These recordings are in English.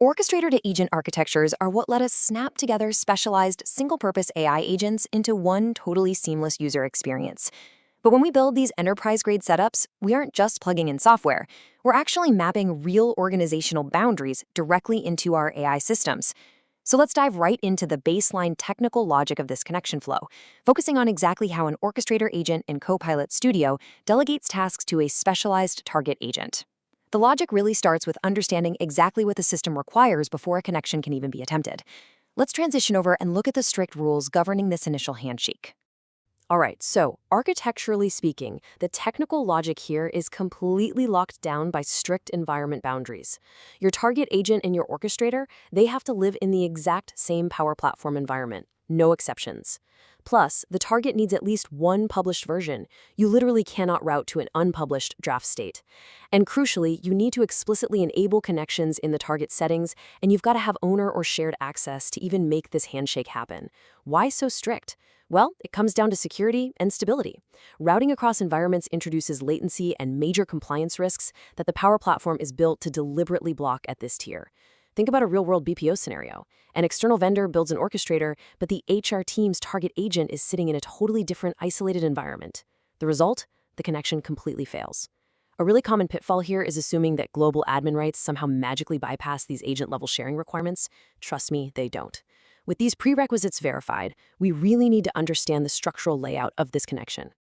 Orchestrator-to-agent architectures are what let us snap together specialized, single-purpose AI agents into one totally seamless user experience. But when we build these enterprise-grade setups, we aren't just plugging in software. We're actually mapping real organizational boundaries directly into our AI systems. So let's dive right into the baseline technical logic of this connection flow, focusing on exactly how an orchestrator agent in Copilot Studio delegates tasks to a specialized target agent. The logic really starts with understanding exactly what the system requires before a connection can even be attempted. Let's transition over and look at the strict rules governing this initial handshake. All right, so architecturally speaking, the technical logic here is completely locked down by strict environment boundaries. Your target agent and your orchestrator, they have to live in the exact same Power Platform environment, no exceptions. Plus, the target needs at least one published version. You literally cannot route to an unpublished draft state. And crucially, you need to explicitly enable connections in the target settings, and you've got to have owner or shared access to even make this handshake happen. Why so strict? Well, it comes down to security and stability. Routing across environments introduces latency and major compliance risks that the Power Platform is built to deliberately block at this tier. Think about a real-world BPO scenario. An external vendor builds an orchestrator, but the HR team's target agent is sitting in a totally different, isolated environment. The result? The connection completely fails. A really common pitfall here is assuming that global admin rights somehow magically bypass these agent-level sharing requirements. Trust me, they don't. With these prerequisites verified, we really need to understand the structural layout of this connection.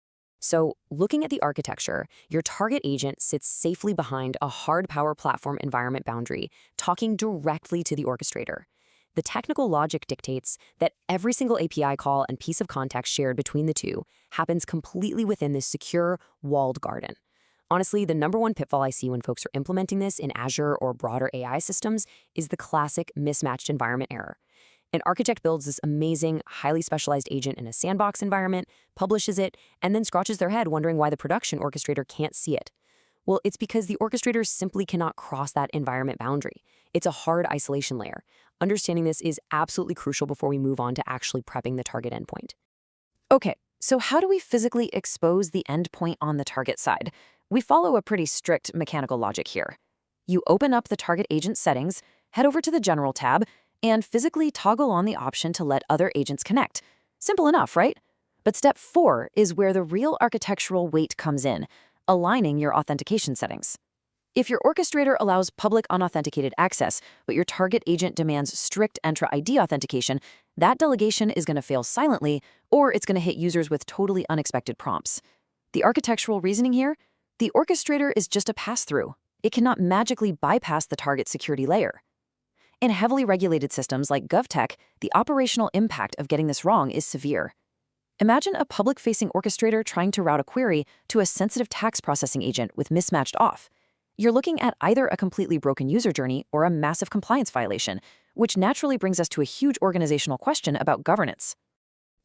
So, looking at the architecture, your target agent sits safely behind a hard Power Platform environment boundary, talking directly to the orchestrator. The technical logic dictates that every single API call and piece of context shared between the two happens completely within this secure, walled garden. Honestly, the number one pitfall I see when folks are implementing this in Azure or broader AI systems is the classic mismatched environment error. An architect builds this amazing, highly specialized agent in a sandbox environment, publishes it, and then scratches their head wondering why the production orchestrator can't see it. Well, it's because the orchestrator simply cannot cross that environment boundary. It's a hard isolation layer. Understanding this is absolutely crucial before we move on to actually prepping the target endpoint. Okay, so how do we physically expose the endpoint on the target side? We follow a pretty strict mechanical logic here. You open up the target agent settings, head over to the General tab, and physically toggle on the option to let other agents connect. Simple enough, right? But step 4 is where the real architectural weight comes in, aligning your authentication settings. If your orchestrator allows public unauthenticated access, but your target agent demands strict Entra ID authentication, that delegation is going to fail silently, or it's going to hit users with totally unexpected prompts. The architectural reasoning here? The orchestrator is just a pass-through. It cannot magically bypass the target security layer. In heavily regulated systems like GovTech, the operational impact of getting this wrong is severe. Imagine a public-facing orchestrator trying to route a query to a sensitive tax processing agent with mismatched auth. You're looking at either a completely broken user journey or a massive compliance violation, which naturally brings us to a huge organizational question about governance.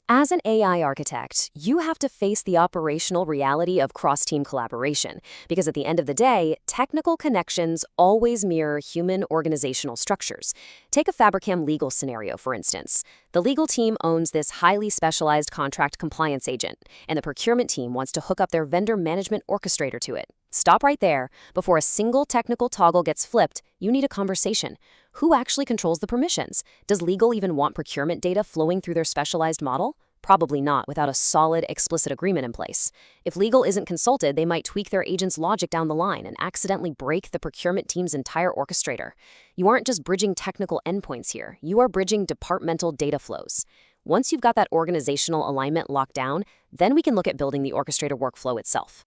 As an AI architect, you have to face the operational reality of cross-team collaboration, because at the end of the day, technical connections always mirror human organizational structures. Take a Fabricam legal scenario, for instance. The legal team owns this highly specialized contract compliance agent, and the procurement team wants to hook up their vendor management orchestrator to it. Stop right there. Before a single technical toggle gets flipped, you need a conversation. Who actually controls the permissions? Does legal even want procurement data flowing through their specialized model? Probably not without a solid, explicit agreement in place. If legal isn't consulted, they might tweak their agent's logic down the line and accidentally break the procurement team's entire orchestrator. You aren't just bridging technical endpoints here, you are bridging departmental data flows. Once you've got that organizational alignment locked down, then we can look at building the orchestrator workflow itself.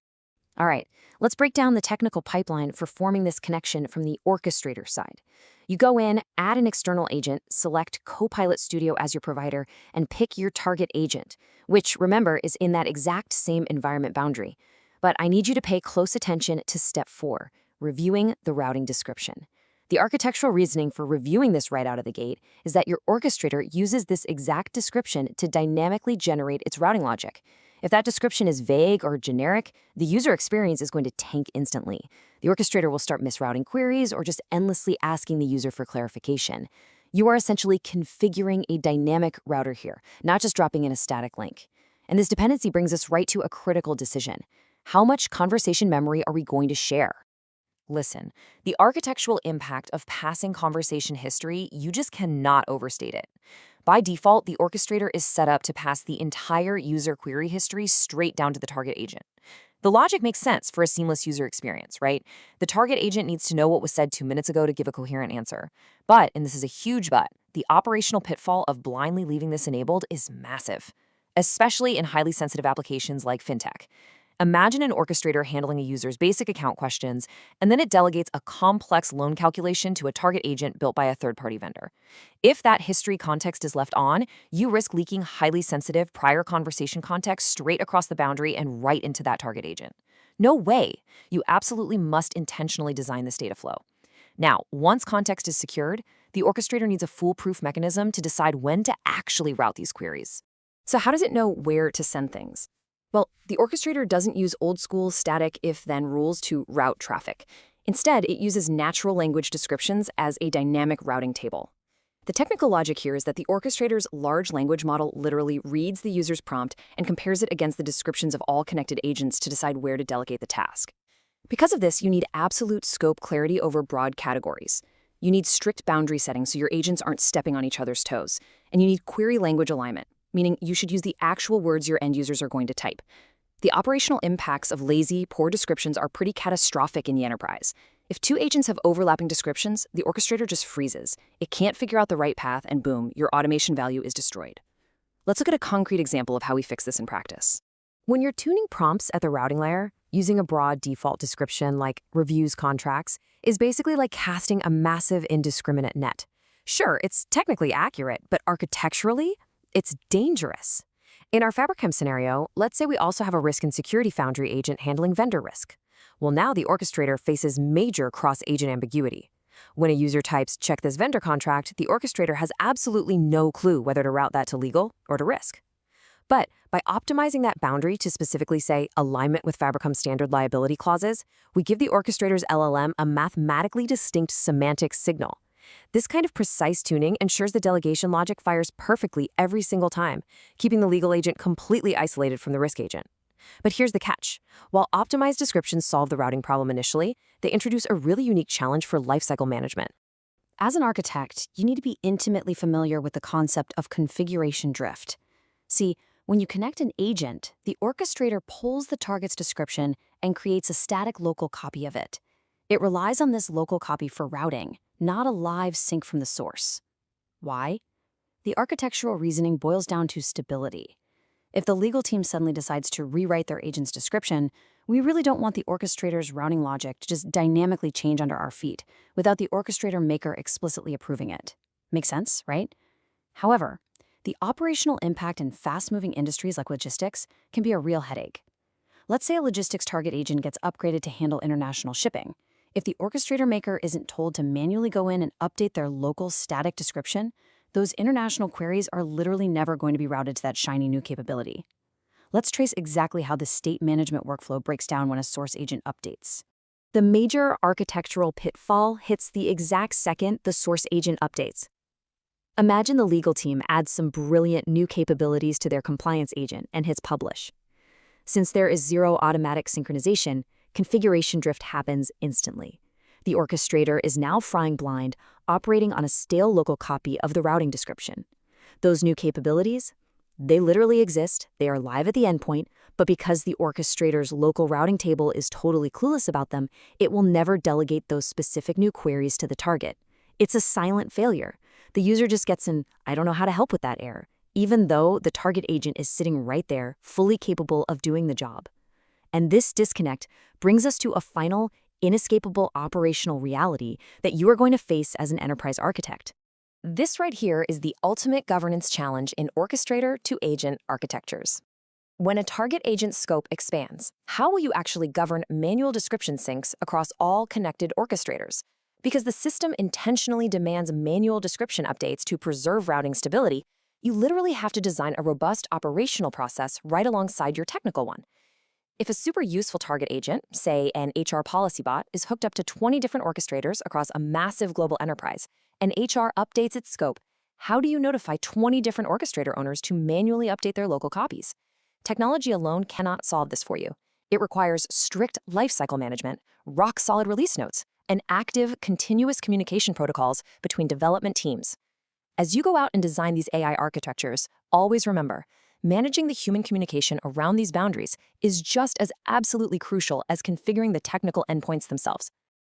All right, let's break down the technical pipeline for forming this connection from the orchestrator side. You go in, add an external agent, select Copilot Studio as your provider, and pick your target agent, which, remember, is in that exact same environment boundary. But I need you to pay close attention to step 4, reviewing the routing description. The architectural reasoning for reviewing this right out of the gate is that your orchestrator uses this exact description to dynamically generate its routing logic. If that description is vague or generic, the user experience is going to tank instantly. The orchestrator will start misrouting queries or just endlessly asking the user for clarification. You are essentially configuring a dynamic router here, not just dropping in a static link. And this dependency brings us right to a critical decision. How much conversation memory are we going to share? Listen, the architectural impact of passing conversation history, you just cannot overstate it. By default, the orchestrator is set up to pass the entire user query history straight down to the target agent. The logic makes sense for a seamless user experience, right? The target agent needs to know what was said 2 minutes ago to give a coherent answer. But, and this is a huge but, the operational pitfall of blindly leaving this enabled is massive, especially in highly sensitive applications like fintech. Imagine an orchestrator handling a user's basic account questions, and then it delegates a complex loan calculation to a target agent built by a third-party vendor. If that history context is left on, you risk leaking highly sensitive prior conversation context straight across the boundary and right into that target agent. No way! You absolutely must intentionally design this data flow. Now, once context is secured, the orchestrator needs a foolproof mechanism to decide when to actually route these queries. So how does it know where to send things? Well, the orchestrator doesn't use old-school static if-then rules to route traffic. Instead, it uses natural language descriptions as a dynamic routing table. The technical logic here is that the orchestrator's large language model literally reads the user's prompt and compares it against the descriptions of all connected agents to decide where to delegate the task. Because of this, you need absolute scope clarity over broad categories. You need strict boundary setting so your agents aren't stepping on each other's toes. And you need query language alignment, meaning you should use the actual words your end users are going to type. The operational impacts of lazy, poor descriptions are pretty catastrophic in the enterprise. If two agents have overlapping descriptions, the orchestrator just freezes. It can't figure out the right path, and boom, your automation value is destroyed. Let's look at a concrete example of how we fix this in practice. When you're tuning prompts at the routing layer, using a broad default description like reviews contracts is basically like casting a massive indiscriminate net. Sure, it's technically accurate, but architecturally, it's dangerous. In our FabricChem scenario, let's say we also have a risk and security foundry agent handling vendor risk. Well, now the orchestrator faces major cross-agent ambiguity. When a user types check this vendor contract, the orchestrator has absolutely no clue whether to route that to legal or to risk. But by optimizing that boundary to specifically say alignment with FabricChem standard liability clauses, we give the orchestrator's LLM a mathematically distinct semantic signal. This kind of precise tuning ensures the delegation logic fires perfectly every single time, keeping the legal agent completely isolated from the risk agent. But here's the catch. While optimized descriptions solve the routing problem initially, they introduce a really unique challenge for lifecycle management. As an architect, you need to be intimately familiar with the concept of configuration drift. See, when you connect an agent, the orchestrator pulls the target's description and creates a static local copy of it. It relies on this local copy for routing, not a live sync from the source. Why? The architectural reasoning boils down to stability. If the legal team suddenly decides to rewrite their agent's description, we really don't want the orchestrator's routing logic to just dynamically change under our feet without the orchestrator maker explicitly approving it. Make sense, right? However, the operational impact in fast-moving industries like logistics can be a real headache. Let's say a logistics target agent gets upgraded to handle international shipping. If the orchestrator maker isn't told to manually go in and update their local static description, those international queries are literally never going to be routed to that shiny new capability. Let's trace exactly how the state management workflow breaks down when a source agent updates. The major architectural pitfall hits the exact second the source agent updates. Imagine the legal team adds some brilliant new capabilities to their compliance agent and hits publish. Since there is zero automatic synchronization, configuration drift happens instantly. The orchestrator is now flying blind, operating on a stale local copy of the routing description. Those new capabilities? They literally exist, they are live at the endpoint, but because the orchestrator's local routing table is totally clueless about them, it will never delegate those specific new queries to the target. It's a silent failure. The user just gets an "I don't know how to help with that" error, even though the target agent is sitting right there, fully capable of doing the job. And this disconnect brings us to a final, inescapable operational reality that you are going to face as an enterprise architect. This right here is the ultimate governance challenge in orchestrator-to-agent architectures. When a target agent scope expands, how will you actually govern manual description syncs across all connected orchestrators? Because the system intentionally demands manual description updates to preserve routing stability, you literally have to design a robust operational process right alongside your technical one. If a super useful target agent, say an HR policy bot, is hooked up to 20 different orchestrators across a massive global enterprise, and HR updates its scope, how do you notify 20 different orchestrator owners to manually update their local copies? Technology alone cannot solve this for you. It requires strict lifecycle management, rock-solid release notes, and active, continuous communication protocols between development teams. As you go out and design these AI architectures, always remember, managing the human communication around these boundaries is just as absolutely crucial as configuring the technical endpoints themselves.